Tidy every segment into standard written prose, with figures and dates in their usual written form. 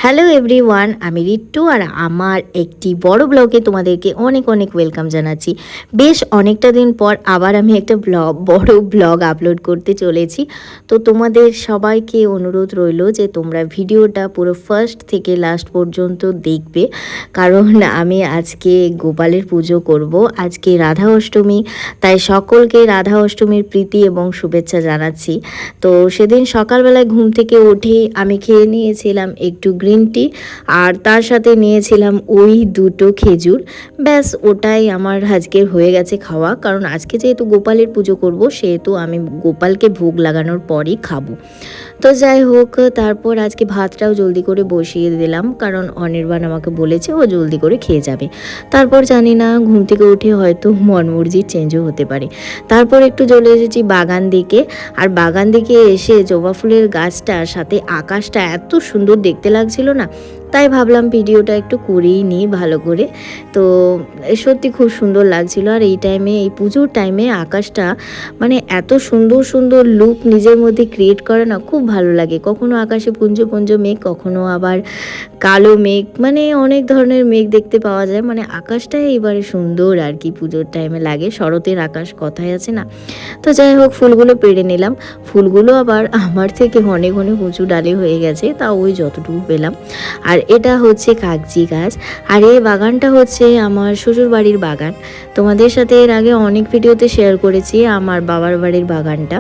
Hello everyone, আমি রিট্টু আর আমার একটি বড় ব্লগে তোমাদেরকে অনেক অনেক ওয়েলকাম জানাচ্ছি। বেশ অনেকটা দিন পর আবার আমি একটা বড় ব্লগ আপলোড করতে চলেছি। তো তোমাদের সবাইকে অনুরোধ রইল যে তোমরা ভিডিওটা পুরো ফার্স্ট থেকে লাস্ট পর্যন্ত দেখবে, কারণ আমি আজকে গোপালের পুজো করব। আজকে রাধা অষ্টমী, তাই সকলকে রাধা অষ্টমীর প্রীতি এবং শুভেচ্ছা জানাচ্ছি। তো সেদিন সকালবেলায় ঘুম থেকে উঠে আমি খেয়ে নিয়েছিলাম একটু গ্রিন টি, আর তার সাথে নিয়েছিলাম ওই দুটো খেজুর। ব্যাস ওটাই আমার আজকের হয়ে গেছে খাওয়া, কারণ আজকে যেহেতু গোপালের পুজো করব সেহেতু আমি গোপালকে ভোগ লাগানোর পরই খাবো। তো যাই হোক, তারপর আজকে ভাতটাও জলদি করে বসিয়ে দিলাম, কারণ অনির্বাণ আমাকে বলেছে ও জলদি করে খেয়ে যাবে। তারপর জানি না, ঘুম থেকে উঠে হয়তো মন মর্জি চেঞ্জও হতে পারে। তারপর একটু চলে এসেছি বাগান দিকে, আর বাগান দিকে এসে জবা ফুলের গাছটার সাথে আকাশটা এত সুন্দর দেখতে লাগছিল না, তাই ভাবলাম ভিডিওটা একটু করেই নিই ভালো করে। তো সত্যি খুব সুন্দর লাগছিল। আর এই টাইমে, এই পুজোর টাইমে আকাশটা মানে এত সুন্দর সুন্দর লুক নিজের মধ্যে ক্রিয়েট করে না, খুব ভালো লাগে। কখনো আকাশে পুঞ্জ পুঞ্জ মেঘ, কখনো আবার কালো মেঘ, মানে অনেক ধরনের মেঘ দেখতে পাওয়া যায়। মানে আকাশটাই এবারে সুন্দর আর কি পুজোর টাইমে লাগে। শরতের আকাশ কথাই আছে না। তো যাই হোক, ফুলগুলো পেড়ে নিলাম। ফুলগুলো আবার আমার থেকে অনেক অনেক উঁচু ডালে হয়ে গেছে, তা ওই যতটুকু পেলাম। আর এটা হচ্ছে কাগজি গাছ, আর এই বাগানটা হচ্ছে আমার শ্বশুর বাড়ির বাগান। তোমাদের সাথে এর আগে অনেক ভিডিওতে শেয়ার করেছি আমার বাবার বাড়ির বাগানটা।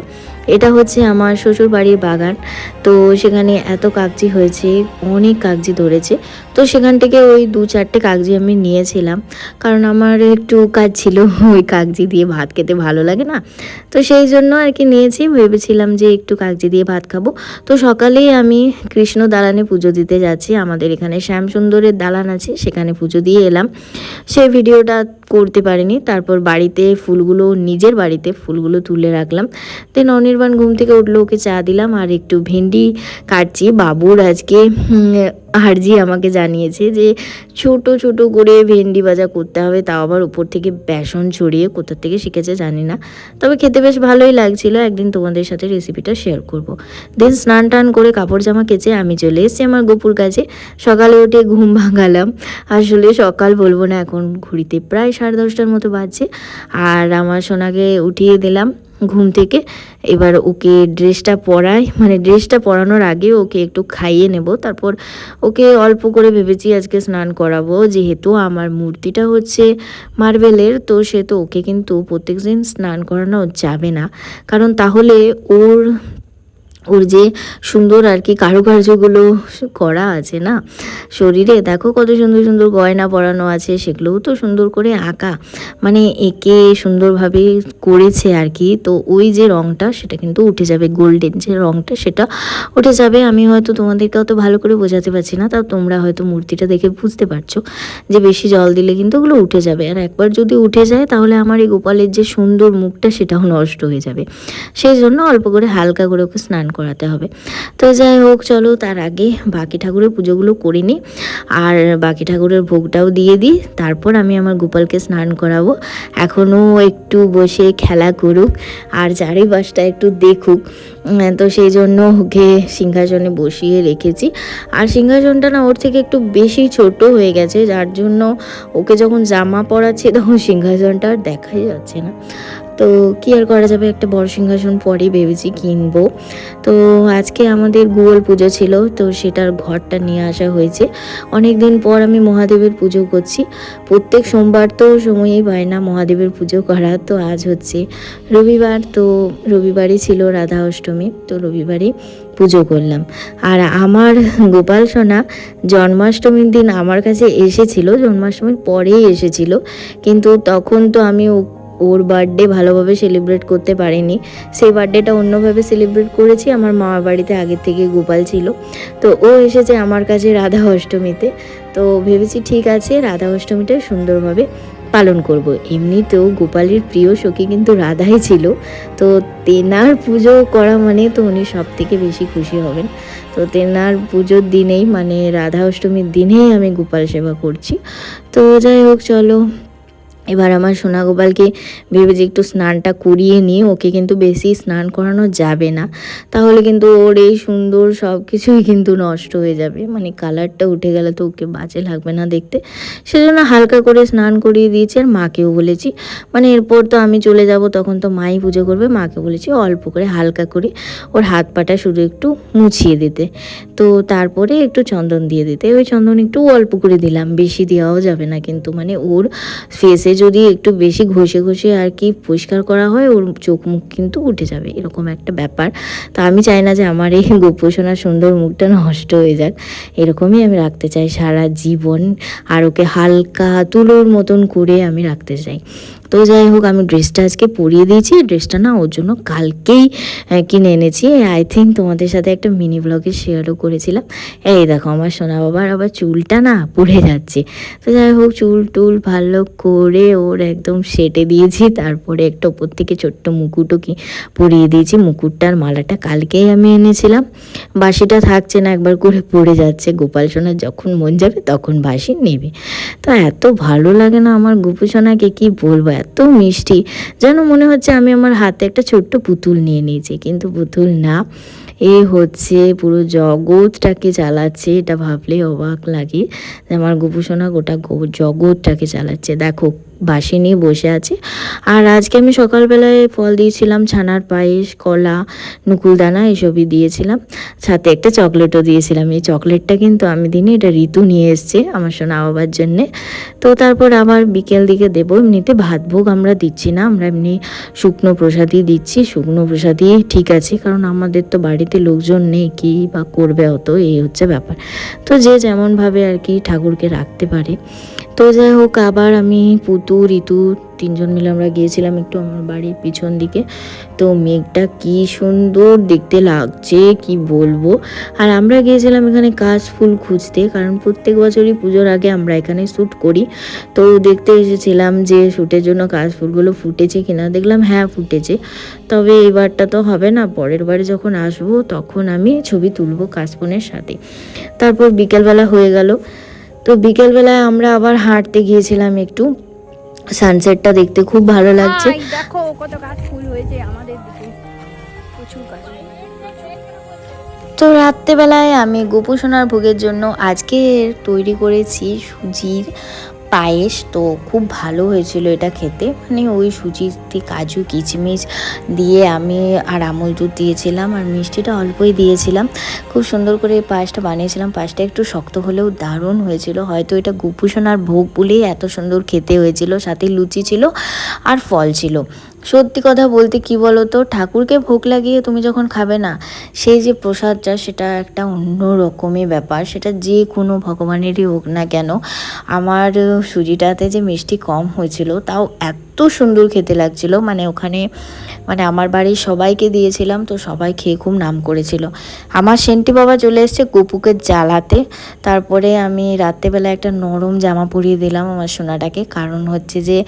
এটা হচ্ছে আমার শ্বশুর বাড়ির বাগান। তো সেখানে এত কাগজি হয়েছে, অনেক কাগজি ধরেছে। তো সেখান থেকে ওই 2-4টে কাগজি আমি নিয়েছিলাম, কারণ আমার একটু কাজ ছিল, ওই কাগজি দিয়ে ভাত খেতে ভালো লাগে না। তো সেই জন্য আর কি নিয়েছি, ভেবেছিলাম যে একটু কাগজি দিয়ে ভাত খাবো। তো সকালেই আমি কৃষ্ণ দালানে পুজো দিতে যাচ্ছি। আমাদের এখানে শ্যামসুন্দরের দালান আছে, সেখানে পুজো দিয়ে এলাম। সেই ভিডিওটা করতে পারিনি। তারপর বাড়িতে ফুলগুলো, নিজের বাড়িতে ফুলগুলো তুলে রাখলাম। দেন অনির্বাণ ঘুম থেকে উঠলো, ওকে চা দিলাম। আর একটু ভেন্ডি কাটছি বাবুর আজকে। আরজি আমাকে জানিয়েছে যে ছোট ছোট করে ভেন্ডি ভাজা করতে হবে, তাও আবার উপর থেকে বেসন ছড়িয়ে। কোথা থেকে শিখেছে জানি না, তবে খেতে বেশ ভালোই লাগছিল। একদিন তোমাদের সাথে রেসিপিটা শেয়ার করব। দেন স্নান টান করে কাপড় জামা কেচে আমি চলে এসেছি আমার গোপুর কাছে। সকালে উঠে ঘুম ভাঙালাম। আসলে সকাল বলবো না, এখন ঘড়িতে প্রায় 10:30টার মতো বাজছে। আর আমার সোনাকে উঠিয়ে দিলাম ঘুম থেকে। এবার ওকে ড্রেসটা পরাই, মানে ড্রেসটা পরানোর আগে ওকে একটু খাইয়ে নেব। তারপর ওকে অল্প করে ভেবেছি আজকে স্নান করাবো, যেহেতু আমার মূর্তিটা হচ্ছে মার্বেলের। তো সে তো ওকে কিন্তু প্রত্যেকদিন স্নান করানো যাবে না, কারণ তাহলে ওর ওর যে সুন্দর আর কি কারুকার্যগুলো করা আছে না শরীরে, দেখো কত সুন্দর সুন্দর গয়না পরানো আছে, সেগুলোও তো সুন্দর করে আঁকা, মানে এঁকে সুন্দরভাবে করেছে আর কি। তো ওই যে রঙটা সেটা কিন্তু উঠে যাবে, গোল্ডেন যে রঙটা সেটা উঠে যাবে। আমি হয়তো তোমাদেরকে অত ভালো করে বোঝাতে পারছি না, তাও তোমরা হয়তো মূর্তিটা দেখে বুঝতে পারছো যে বেশি জল দিলে কিন্তু ওগুলো উঠে যাবে। আর একবার যদি উঠে যায় তাহলে আমার এই গোপালের যে সুন্দর মুখটা সেটাও নষ্ট হয়ে যাবে। সেই জন্য অল্প করে হালকা করে ওকে স্নান করাতে হবে। তো যাই হোক, চলো তার আগে বাকি ঠাকুরের পুজোগুলো করে নিই, আর বাকি ঠাকুরের ভোগটাও দিয়ে দিই। তারপর আমি আমার গোপালকে স্নান করাবো। এখনও একটু বসে খেলা করুক আর চারিপাশটা একটু দেখুক। তো সেই জন্য ওকে সিংহাসনে বসিয়ে রেখেছি। আর সিংহাসনটা না ওর থেকে একটু বেশি ছোট হয়ে গেছে, যার জন্য ওকে যখন জামা পরাচ্ছি তখন সিংহাসনটা আর দেখাই যাচ্ছে না। তো কী আর করা যাবে, একটা বড় সিংহাসন পরেই ভেবেছি কিনবো। তো আজকে আমাদের গুগল পুজো ছিল, তো সেটার ঘরটা নিয়ে আসা হয়েছে। অনেক দিন পর আমি মহাদেবের পুজো করছি। প্রত্যেক সোমবার তো সময়ই পায় না মহাদেবের পুজো করা। তো আজ হচ্ছে রবিবার, তো রবিবারই ছিল রাধা অষ্টমী, তো রবিবারই পুজো করলাম। আর আমার গোপাল সোনা জন্মাষ্টমীর দিন আমার কাছে এসেছিল, জন্মাষ্টমীর পরেই এসেছিল, কিন্তু তখন তো আমি ওর বার্থডে ভালোভাবে সেলিব্রেট করতে পারিনি। সেই বার্থডেটা অন্যভাবে সেলিব্রেট করেছি। আমার মামার বাড়িতে আগের থেকে গোপাল ছিল, তো ও এসেছে আমার কাছে রাধা অষ্টমীতে। তো ভেবেছি ঠিক আছে, রাধা অষ্টমীটা সুন্দরভাবে পালন করব। এমনিতেও গোপালের প্রিয় সখী কিন্তু রাধাই ছিল, তো তেনার পুজো করা মানে তো উনি সব থেকে বেশি খুশি হবেন। তো তেনার পুজোর দিনেই, মানে রাধা অষ্টমীর দিনেই আমি গোপাল সেবা করছি। তো যাই হোক, চলো এবার আমার সোনা গোপালকে ভেবেছি একটু স্নানটা করিয়ে নিয়ে, ওকে কিন্তু বেশি স্নান করানো যাবে না, তাহলে কিন্তু ওর এই সুন্দর সব কিছুই কিন্তু নষ্ট হয়ে যাবে, মানে কালারটা উঠে গেলে তো ওকে বাজে লাগবে না দেখতে। সেজন্য হালকা করে স্নান করিয়ে দিয়েছি। আর মাকেও বলেছি, মানে এরপর তো আমি চলে যাব, তখন তো মাই পুজো করবে, মাকে বলেছি অল্প করে হালকা করে ওর হাত পাটা শুধু একটু মুছিয়ে দিতে, তো তারপরে একটু চন্দন দিয়ে দিতে। ওই চন্দন একটু অল্প করে দিলাম, বেশি দেওয়াও যাবে না কিন্তু, মানে ওর ফেসে যদি একটু বেশি ঘষে ঘষে আর কি পরিষ্কার করা হয়, ওর চোখ মুখ কিন্তু উঠে যাবে, এরকম একটা ব্যাপার। তা আমি চাই না যে আমার এই গোপোষণার সুন্দর মুখটা নষ্ট হয়ে যাক, এরকমই আমি রাখতে চাই সারা জীবন। আর ওকে হালকা তুলোর মতন করে আমি রাখতে চাই। তো যাই হোক, আমি ড্রেসটা আজকে পরিয়ে দিয়েছি। ড্রেসটা না ওর জন্য কালকেই কিনে এনেছি, আই থিঙ্ক তোমাদের সাথে একটা মিনি ব্লগে শেয়ারও করেছিলাম। এই দেখো আমার সোনা বাবার আবার চুলটা না পড়ে যাচ্ছে। তো যাই হোক, চুল টুল ভালো করে ওর একদম সেটে দিয়েছি, তারপরে একটা ওপর থেকে ছোট্ট মুকুটও কি পরিয়ে দিয়েছি। মুকুটটার মালাটা কালকেই আমি এনেছিলাম, বাসিটা থাকছে না, একবার করে পড়ে যাচ্ছে। গোপাল সোনার যখন মন যাবে তখন বাসি নেবে। তো এত ভালো লাগে না আমার গোপু সোনাকে, কি বলবো, এত মিষ্টি, যেন মনে হচ্ছে আমি আমার হাতে একটা ছোট্ট পুতুল নিয়ে নিয়েছি, কিন্তু পুতুল না, এ হচ্ছে পুরো জগৎটাকে চালাচ্ছে। এটা ভাবলেই অবাক লাগে যে আমার গোপু সোনা গোটা জগৎটাকে চালাচ্ছে। দেখো বাসি নিয়ে বসে আছে। আর আজকে আমি সকালবেলায় ফল দিয়েছিলাম, ছানার পায়েস, কলা, নকুলদানা এসবই দিয়েছিলাম, সাথে একটা চকলেটও দিয়েছিলাম। এই চকলেটটা কিন্তু আমি দিনে, এটা ঋতু নিয়ে এসছে আমার সোনা বাবার জন্যে। তো তারপর আবার বিকেল দিকে দেবো। এমনিতে ভাত ভোগ আমরা দিচ্ছি না, আমরা এমনি শুকনো প্রসাদই দিচ্ছি। শুকনো প্রসাদই ঠিক আছে, কারণ আমাদের তো বাড়িতে লোকজন নেই, কি বা করবে অত, এই হচ্ছে ব্যাপার। তো যে যেমনভাবে আর কি ঠাকুরকে রাখতে পারে। তো যাই হোক, আবার আমি পুতু ঋতু তিনজন মিলে আমরা গিয়েছিলাম একটু আমার বাড়ির পিছন দিকে। তো মেঘটা কি সুন্দর দেখতে লাগছে, কি বলবো। আর আমরা গিয়েছিলাম এখানে কাশফুল খুঁজতে, কারণ প্রত্যেক বছরই পুজোর আগে আমরা এখানে শ্যুট করি। তো দেখতে এসেছিলাম যে শ্যুটের জন্য কাশফুলগুলো ফুটেছে কিনা, দেখলাম হ্যাঁ ফুটেছে। তবে এবারটা তো হবে না, পরের বারে যখন আসবো তখন আমি ছবি তুলবো কাশফুলের সাথে। তারপর বিকেলবেলা হয়ে গেল। তো বিকেলবেলায় আমরা আবার হাঁটতে গিয়েছিলাম একটু, সানসেটটা দেখতে খুব ভালো লাগছে। দেখো কত গাছ ফুল হয়েছে আমাদের দিকে, প্রচুর গাছ। তো রাত্রেবেলায় আমি গোপু সোনার ভোগের জন্য আজকে তৈরি করেছি সুজির পায়েস। তো খুব ভালো হয়েছিল এটা খেতে, মানে ওই সুজিতে কাজু কিচমিচ দিয়ে আমি আর আমুল দুধ দিয়েছিলাম, আর মিষ্টিটা অল্পই দিয়েছিলাম। খুব সুন্দর করে এই পায়েসটা বানিয়েছিলাম। পায়েসটা একটু শক্ত হলেও দারুণ হয়েছিল, হয়তো এটা গোপু সোনার ভোগ বলেই এত সুন্দর খেতে হয়েছিল। সাথে লুচি ছিল আর ফল ছিল। সত্যি কথা বলতে কি বলো তো, ঠাকুরকে ভোগ লাগিয়ে তুমি যখন খাবে না, সেই যে প্রসাদটা, সেটা একটা অন্য রকমই ব্যাপার। সেটা যে কোনো ভগবানেরই হোক না কেন। আমার সুজিটাতে যে মিষ্টি কম হয়েছিল, তাও এত সুন্দর খেতে লাগছিল, মানে ওখানে মানে আমার বাড়ির সবাইকে দিয়েছিলাম, তো সবাই খেয়ে খুব নাম করেছিল। আমার সেন্টি বাবা চলে এসছে গপুকে জ্বালাতে। তারপরে আমি রাত্রেবেলা একটা নরম জামা পরিয়ে দিলাম আমার সোনাটাকে, কারণ হচ্ছে যে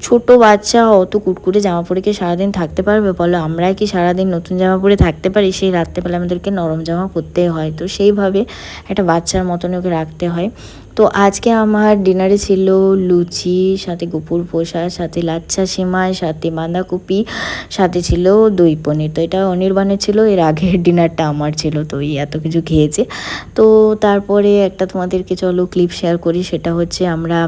ছোট বাচ্চা অত কুটকুটে জামা পরে কি সারাদিন থাকতে পারবে বলো? আমরা কি সারাদিন নতুন জামা পরে থাকতে পারি? সেই রাত্রেবেলা আমাদেরকে নরম জামা পরতে হয়, তো সেইভাবে একটা বাচ্চার মতন ওকে রাখতে হয়। তো আজকে আমার ডিনারে ছিল লুচি, সাথে গুপুর পোষা, সাথে লাচ্ছা সেমাই, সাথে বাঁধাকপি, সাথে ছিল দই পনির। তো এটা অনির্বাণের ছিল, এর আগের ডিনারটা আমার ছিল, তো এই এত কিছু খেয়েছে। তো তারপরে একটা তোমাদেরকে চলো ক্লিপ শেয়ার করি, সেটা হচ্ছে আমরা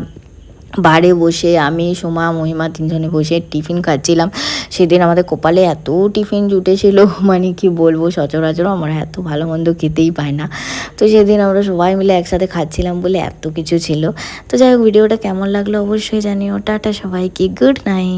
বারে বসে আমি সোমা মহিমা তিনজনে বসে টিফিন খাচ্ছিলাম। সেদিন আমাদের কপালে এত টিফিন জুটেছিল, মানে কি বলবো, সচরাচর আমরা এত ভালো মন্দ খেতেই পাই না। তো সেদিন আমরা সবাই মিলে একসাথে খাচ্ছিলাম বলে এত কিছু ছিল। তো যাই হোক, ভিডিওটা কেমন লাগলো অবশ্যই জানিও। টাটা সবাইকে, গুড নাইট।